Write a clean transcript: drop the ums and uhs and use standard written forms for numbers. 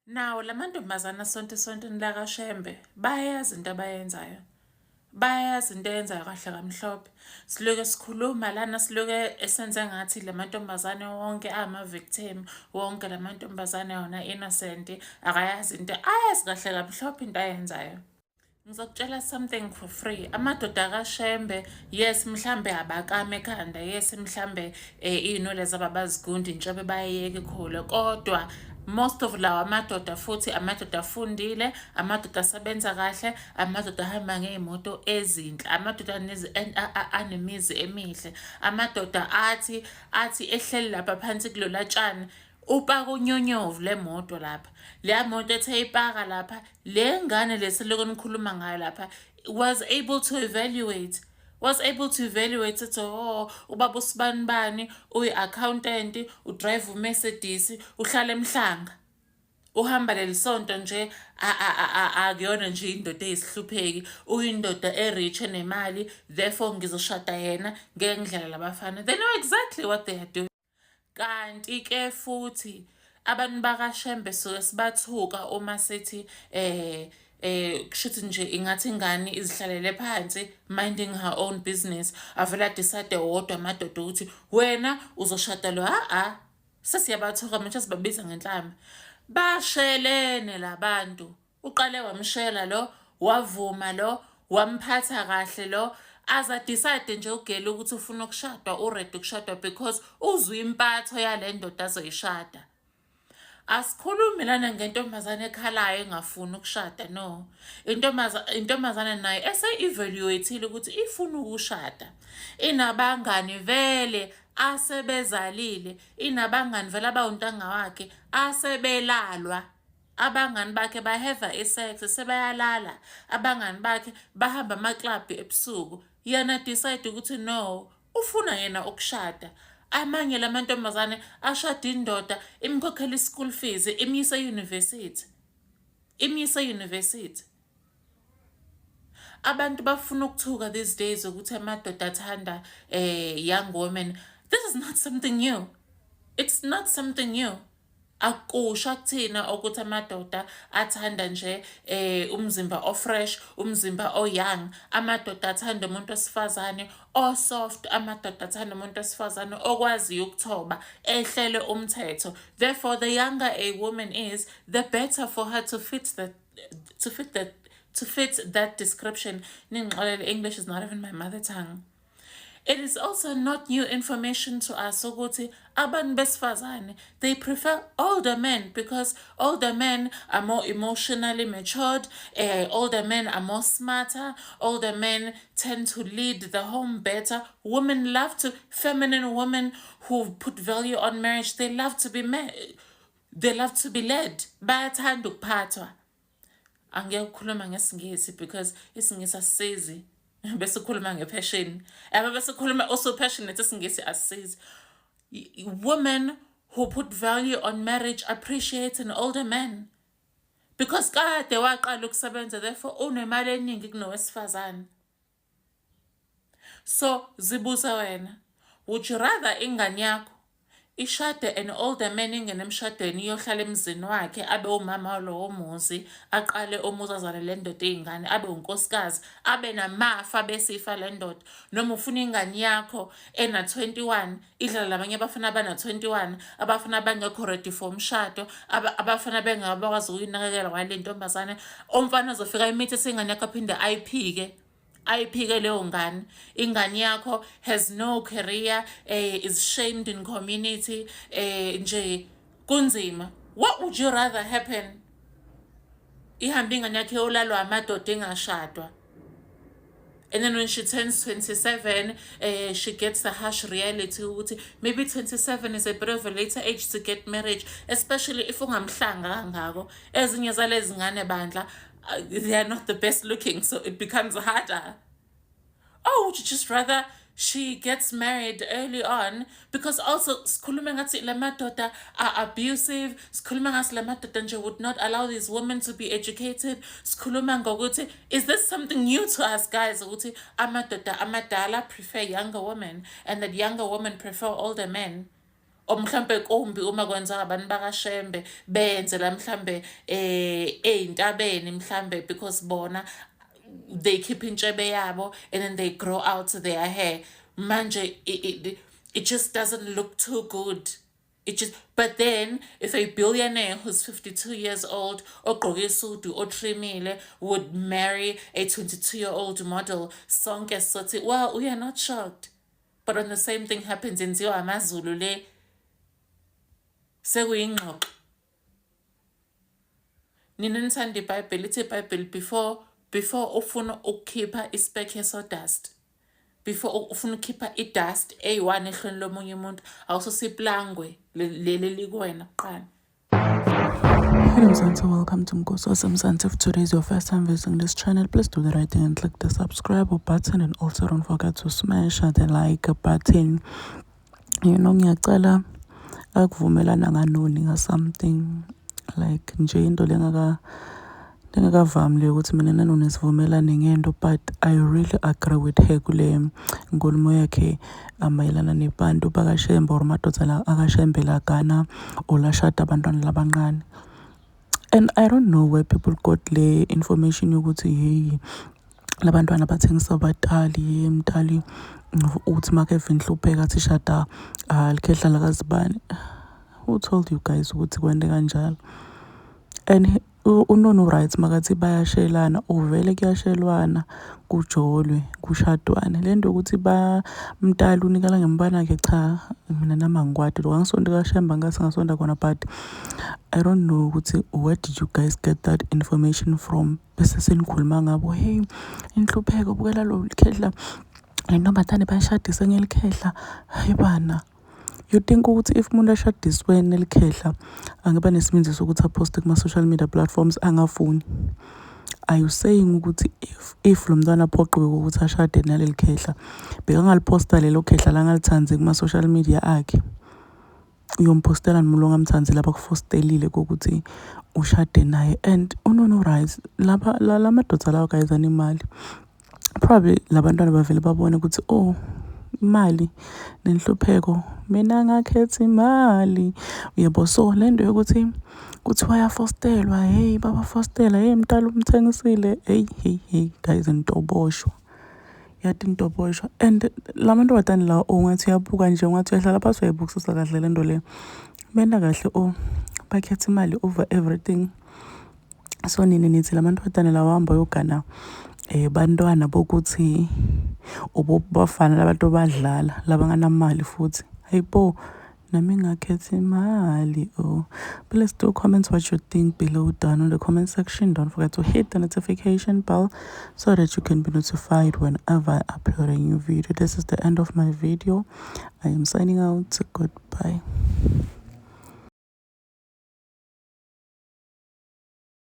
Nawo lamantombazana esontweni lakaShembe bayayazi into abayenzayo. Bayayazi into eyenzayo kahle kamhlophe. Siluke sikhuluma lana siluke esenze ngathi lamantombazane wonke ama-victim, wonke lamantombazane wona innocent, akayazi into, ayazi kahle kamhlophe into ayenzayo. Ngizokutshela something for free. Amadoda kaShembe, yes, mhlambe abakame ekhanda, yes, mhlambe iy'nwele zabo abazigundi njengoba bayeke ikhule, kodwa most of lawa amadoda futhi amadoda afundile, amadoda asebenza kahle, amadoda ahamba ngey'moto ezinhle, amadoda anemizi emihle, amadoda athi ehleli lapha phansi kulola tshani upaka unyonyovu le moto lapha. Leya moto ethe ipaka lapha, le ngane lesiloko nikhuluma ngayo lapha was able to evaluate. Was able to evaluate ukuthi oh ubaba usibani bani, uyi-accountant, udrive uMercedes, uhlala eMhlanga. Uhamba leli sonto nje akuyona nje indoda eyisihlupheki, uyindoda e-rich enemali, therefore ngizoshada yena ngeke ngidlale labafana. They know exactly what they are doing. Kanti-ke futhi abantu bakaShembe suke sibathuka uma sithi kushuthi nje ingathi ingane izihlalele phansi minding her own business, avele adicide wodwa amadoda ukuthi wena uzoshada lo sesiyabathuka manje sibabiza ngenhlamba. Bashelene labantu, uqale wamshela lo, wavuma lo, wamphatha kahle lo, aza decide nje ugele ukuthi ufuna ukushadwa, uready ukushadwa because uzwe impatho yale ndoda azoyishada. Asikhulumi lana ngentombazane ekhalayo engafuni ukushada, no. Intombazane nayo ese-evaluate-ile ukuthi ifuna ukushada. Inabangani vele asebezalile, inabangani vele abawuntanga wakhe asebelalwa. Abangani bakhe baheva isex sebayalala, abangani bakhe bahamba amaklabhi ebusuku. Yena decide ukuthi no, ufuna yena ukushada. Amanye lamantombazane ashada indoda imkhokhela i-school fees, imyisa e-university. Imyisa e-university. Abantu bafuna ukuthuka these days ukuthi amadoda athanda young women. This is not something new. It's not something new. Akusho kuthina ukuthi amadoda athanda nje umzimba ofresh, umzimba oyoung, amadoda athanda umuntu wesifazane soft, amadoda athanda umuntu wesifazane okwaziyo ukuthoba, ehlele umthetho. Therefore, the younger a woman is, the better for her to fit that description. English is not even my mother tongue. It is also not new information to us ukuthi abantu besifazane, they prefer older men because older men are more emotionally matured, older men are more smarter, older men tend to lead the home better. Women love to, feminine women who put value on marriage, they love to be they love to be led. Bayathanda ukuphathwa. Angeke ukukhuluma ngesingisi because isingisi asisizi. Bese khuluma ngepassion. Bese khuluma also passionate isingisi asisizi. Women who put value on marriage appreciate an older man. Because kade waqala ukusebenza, therefore unemali eningi kunowesifazane. So zibuza wena, would you rather ingane yakho ishade an older man ingene emshadweni iyohlala emzini wakhe abe umama walowo muzi, aqale umuzi azale le ndoda iy'ngane, abe unkosikazi, abe namafa besifa le ndoda, noma ufuna ingane yakho ena-21 idlala labanye abafana abana-21 abafana bangekho ready for umshado, abafana bengabakwazi ukuyinakekela kwale ntombazane, umfana azofika imithi singane yakho aphinde ayiphike. Ayiphike leyo ngane. Ingane yakho has no career, is shamed in community, nje kunzima. What would you rather happen? Ihambe ingane yakho yolalwa amadoda engashadwa. And then when she turns 27, she gets the harsh reality ukuthi maybe 27 is a bit of a later age to get married, especially if ungamhlanga kangako. Ezinye zalezi ngane bandla, they are not the best looking, so it becomes harder. Oh, would you just rather she gets married early on? Because also, sikhuluma ngathi la madoda are abusive. Sikhuluma ngathi la madoda nje would not allow these women to be educated. Sikhuluma ngokuthi, is this something new to us guys? Ukuthi amadoda amadala prefer younger women and that younger women prefer older men. or mhlambe kumbi uma kwenza abantu bakashembe beyenzela mhlambe ey'ntabeni mhlambe because bona they keep intshebe yabo and then they grow out their hair. Manje it just doesn't look too good. But then if a billionaire who's 52 years old ogqoke isudu otrimile would marry a 22-year-old model, sonke sothi, well, we are not shocked. But when the same thing happens in Ziwa Amazulu le, sekuyingxoxo. Nina nithanda iBhayibheli, lithi iBhayibheli before ufuna ukukhipha ispek yesodust, before ufuna ukukhipha idust eyi-1 ehlweni lomunye umuntu, awusosiplangwe leli likuwena kuqala. Hello Mzansi, welcome to Mkosi Mzansi. If today is your first time visiting this channel, please do the right thing and click the subscribe button, and also don't forget to smash the like button. You know, ngiyacela akuvumelana nganoni nga something like nje into lengakavamile ukuthi mina nanoni sivumelane ngento, but I really agree with her kule nkulumo yakhe amayelana nebantu bakashembe or madoda akashembe lagana olashada abantwana labancane. And I don't know where people got the information yokuthi hey labantwana bathengisa batali mtali uthi makeve inhlupheka athi shada likhehla lakazibani. Who told you guys ukuthi kwende kanjalo? And unono rights makathi bayashelana uvele kuyashelwana kujolwe kushadwane. Lento ukuthi ba mtali unikala ngembana yakhe cha mina nama ngikwadi lo ngisonto kaShemba ngasingasonda khona, but I don't know ukuthi where did you guys get that information from? Bese senikhuluma ngabo hey inhlupheko bukela lo likhehla ayintombazane bayashadisa ngelikhehla. Hayi bana, you think ukuthi if umuntu ashadiswe nelikhehla angaba nesiminzi sokuthi aposte kuma social media platforms angafuni? Are you saying ukuthi if lo mntwana aphoqiwe ukuthi ashade naleli khehla bekangaliposta lelo khehla langalithanzi kuma social media akhe? Uyompostela nomuntu ongamthanzile abakufostelile ukuthi ushade naye. And unono rights laba madoda lawo guys anemali, probably labantwana bavele babone ukuthi oh imali nenhlupheko mina ngakhetha imali, uyabo. So lento yokuthi kuthiwa yafostelwa hey baba fostela hey mntala umthengisile hey guys intoboshwa yathi intoboshwa. And labantu batani la ongathi uyabuka nje ungathi uyahlala phansi uyayibukisisa kahle lento le bena kahle oh bakhetha imali over everything. So nini nithi labantu batani la hamba yogana bantwana bokuthi bafana labantu badlala labanganamali futhi hayibo nami ngakhetha imali. Oh, please do comment what you think below down in the comment section. Don't forget to hit the notification bell so that you can be notified whenever I upload a new video. This is the end of my video. I am signing out. Goodbye.